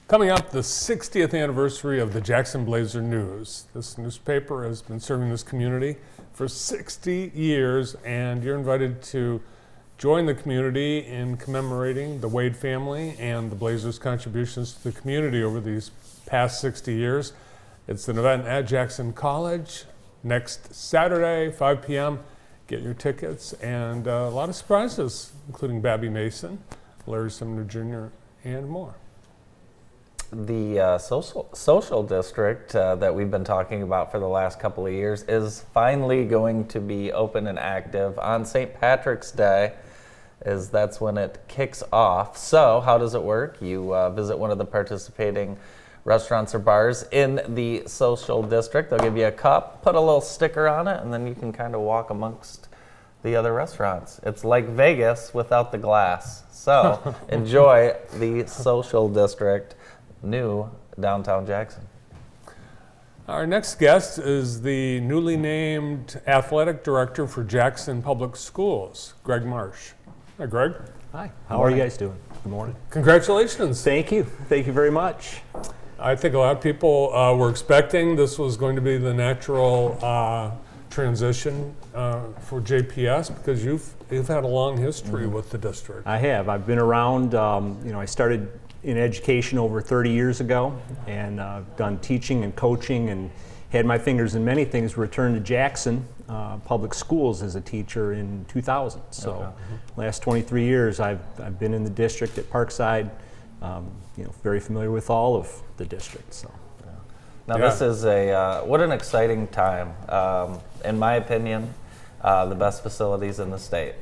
Coming up, the 60th anniversary of the Jackson Blazer News. This newspaper has been serving this community for 60 years, and you're invited to join the community in commemorating the Wade family and the Blazers' contributions to the community over these past 60 years. It's an event at Jackson College next Saturday, 5 p.m. Get your tickets, and a lot of surprises, including Babby Mason, Larry Sumner Jr., and more. The social district that we've been talking about for the last couple of years is finally going to be open and active on St. Patrick's Day, as that's when it kicks off. So how does it work? You visit one of the participating restaurants or bars in the social district. They'll give you a cup, put a little sticker on it, and then you can kind of walk amongst the other restaurants. It's like Vegas without the glass. So enjoy the social district, new downtown Jackson. Our next guest is the newly named athletic director for Jackson Public Schools, Greg Marsh. Hi, Greg. Hi. How are you guys doing? Good morning. Congratulations. Thank you. Thank you very much. I think a lot of people were expecting this was going to be the natural transition for JPS because you've had a long history with the district. I have. I've been around. I started in education over 30 years ago, and done teaching and coaching, and had my fingers in many things. Returned to Jackson Public Schools as a teacher in 2000. So, last 23 years, I've been in the district at Parkside. Very familiar with all of the district. So. Now this is what an exciting time. In my opinion, the best facilities in the state,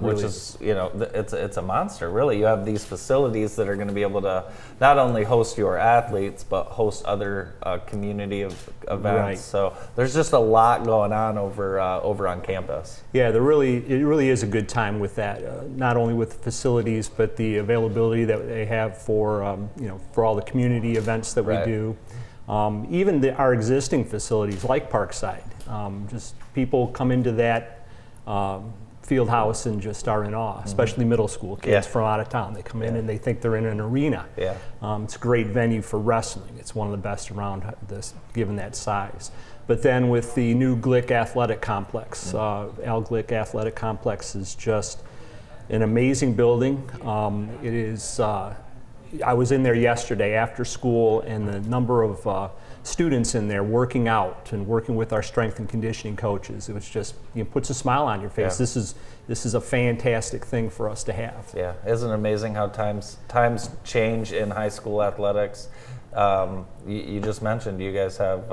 which is, it's a monster, really. You have these facilities that are going to be able to not only host your athletes, but host other community events. Right. So there's just a lot going on over on campus. Yeah, it really is a good time with that. Not only with the facilities, but the availability that they have for for all the community events that we do. Even our existing facilities like Parkside, just people come into that field house and just are in awe, especially middle school kids from out of town. They come in and they think they're in an arena. It's a great venue for wrestling. It's one of the best around this, given that size. But then with the new Glick Athletic Complex, Al Glick Athletic Complex is just an amazing building. It is. I was in there yesterday after school, and the number of students in there working out and working with our strength and conditioning coaches, it was just, puts a smile on your face. This is a fantastic thing for us to have. Yeah, isn't it amazing how times change in high school athletics? You just mentioned you guys have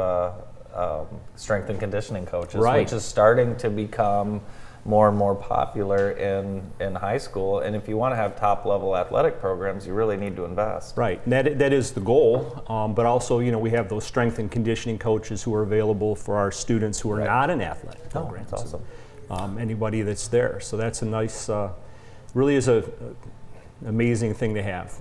strength and conditioning coaches, which is starting to become more and more popular in high school. And if you want to have top level athletic programs, you really need to invest. Right, and that is the goal. But also, we have those strength and conditioning coaches who are available for our students who are not in athletic programs. That's awesome. Anybody that's there. So that's a nice, really is a amazing thing to have.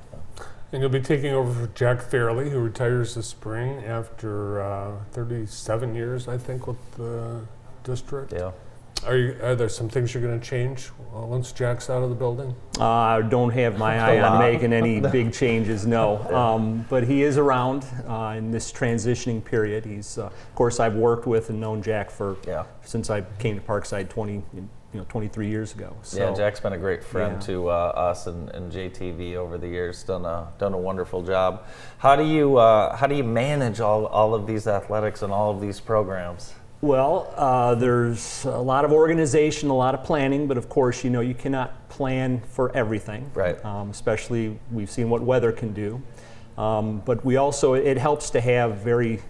And you'll be taking over for Jack Fairley, who retires this spring after 37 years, I think, with the district. Yeah. Are there some things you're going to change once Jack's out of the building? I don't have my eye on making any big changes, no. But he is around in this transitioning period. He's, of course, I've worked with and known Jack since I came to Parkside 23 years ago. So, yeah, Jack's been a great friend to us and JTV over the years. Done a wonderful job. How do you manage all of these athletics and all of these programs? Well, there's a lot of organization, a lot of planning, but of course, you cannot plan for everything. Right. Especially, we've seen what weather can do. But we also, it helps to have very,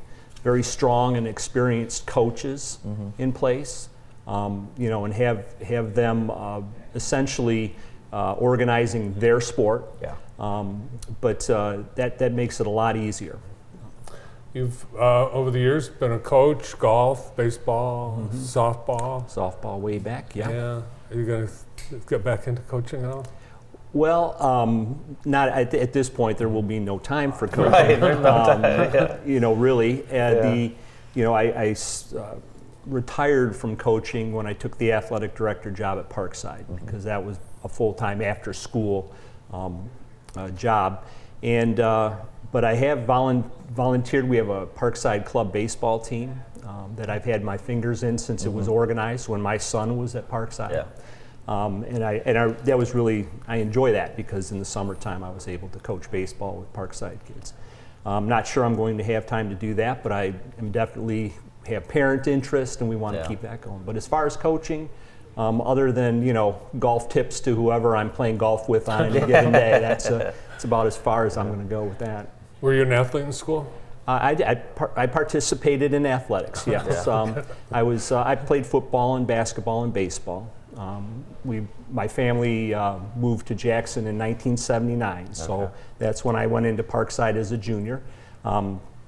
very strong and experienced coaches in place, and have them essentially organizing their sport. Yeah. But that makes it a lot easier. You've, over the years, been a coach, golf, baseball, softball. Softball way back, yeah. Yeah. Are you going to get back into coaching at all? Well, not at this point. There will be no time for coaching. Right, there's no time. Really. I retired from coaching when I took the athletic director job at Parkside because that was a full-time after-school job. And But I have volunteered. We have a Parkside Club baseball team that I've had my fingers in since it was organized when my son was at Parkside. Yeah. That was really, I enjoy that because in the summertime I was able to coach baseball with Parkside kids. I'm not sure I'm going to have time to do that, but I am definitely have parent interest and we want to keep that going. But as far as coaching, other than golf tips to whoever I'm playing golf with on any given day, that's about as far as I'm going to go with that. Were you an athlete in school? I participated in athletics. Yes, I played football and basketball and baseball. My family moved to Jackson in 1979, so that's when I went into Parkside as a junior.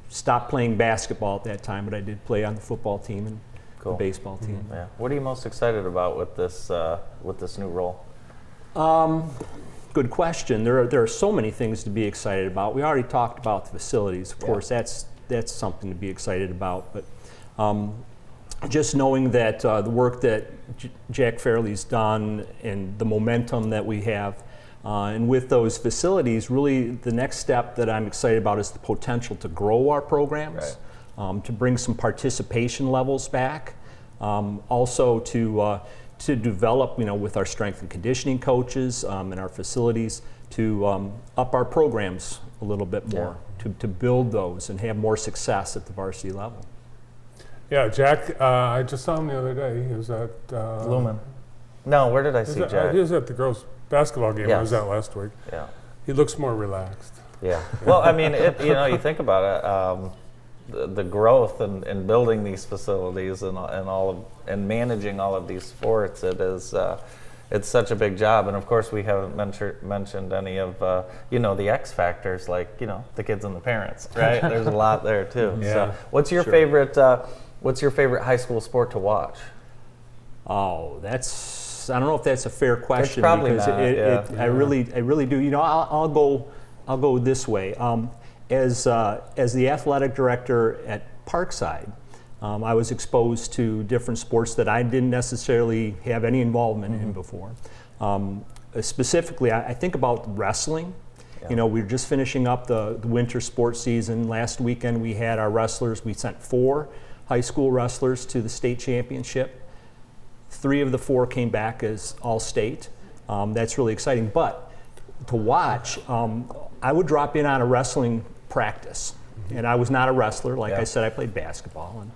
Stopped playing basketball at that time, but I did play on the football team and the baseball team. Yeah. What are you most excited about with this new role? Good question. There are so many things to be excited about. We already talked about the facilities. Of course, that's something to be excited about. But just knowing that the work that Jack Fairley's done and the momentum that we have, and with those facilities, really the next step that I'm excited about is the potential to grow our programs, to bring some participation levels back, also to develop, with our strength and conditioning coaches and our facilities to up our programs a little bit more, to build those and have more success at the varsity level. Yeah, Jack, I just saw him the other day. He was at Lumen. No, where did I see Jack? He was at the girls' basketball game. I was at last week. Yeah. He looks more relaxed. Yeah. Well, I mean, you think about it, the growth and building these facilities and managing all of these sports. It's such a big job, and of course we haven't mentioned any of the X factors like the kids and the parents, right? There's a lot there too. Yeah. So, what's your favorite high school sport to watch? Oh, I don't know if that's a fair question. It's probably because not. I really do. I'll go this way. As the athletic director at Parkside, I was exposed to different sports that I didn't necessarily have any involvement in before. Specifically, I think about wrestling. Yeah. We're just finishing up the winter sports season. Last weekend we had our wrestlers. We sent 4 high school wrestlers to the state championship. 3 of the 4 came back as all-state. That's really exciting. But to watch, I would drop in on a wrestling practice. And I was not a wrestler. Like I said, I played basketball. And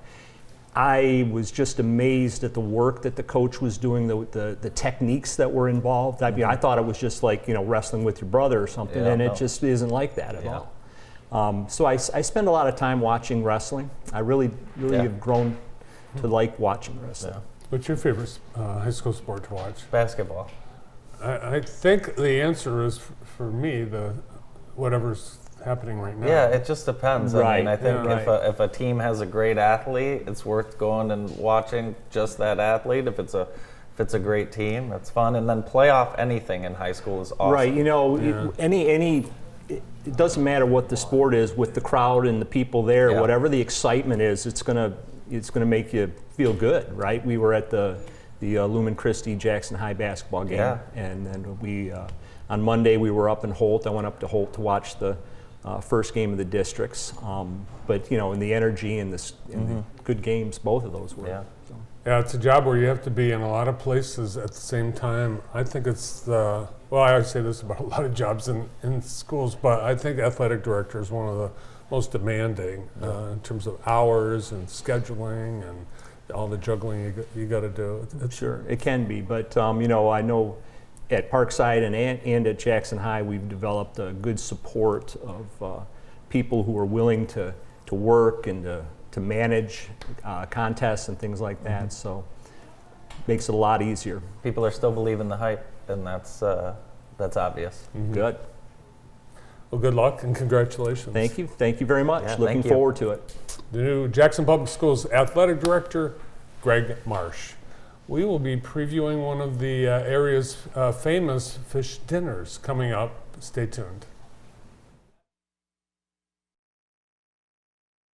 I was just amazed at the work that the coach was doing, the techniques that were involved. I mean, I thought it was just like, wrestling with your brother or something, and it just isn't like that at all. So I spend a lot of time watching wrestling. I really have grown to like watching wrestling. Yeah. What's your favorite high school sport to watch? Basketball. I think the answer is, for me, whatever's happening right now. Yeah, it just depends. Right. I mean, I think if a team has a great athlete, it's worth going and watching just that athlete. If it's a great team, that's fun. And then playoff anything in high school is awesome. Right. It doesn't matter what the sport is, with the crowd and the people there, whatever the excitement is, it's gonna make you feel good, right? We were at the Lumen Christi Jackson High basketball game, and then we on Monday we were up in Holt. I went up to Holt to watch the first game of the districts, but in the energy and the good games, both of those were. Yeah. So. Yeah, it's a job where you have to be in a lot of places at the same time. I think it's I always say this about a lot of jobs in schools, but I think athletic director is one of the most demanding in terms of hours and scheduling and all the juggling you got to do. Sure, it can be, but I know at Parkside and at Jackson High, we've developed a good support of people who are willing to work and to manage contests and things like that. So makes it a lot easier. People are still believing the hype, and that's obvious. Good. Well, good luck and congratulations. Thank you very much. Yeah, Looking forward to it. The new Jackson Public Schools Athletic Director, Greg Marsh. We will be previewing one of the area's famous fish dinners coming up. Stay tuned.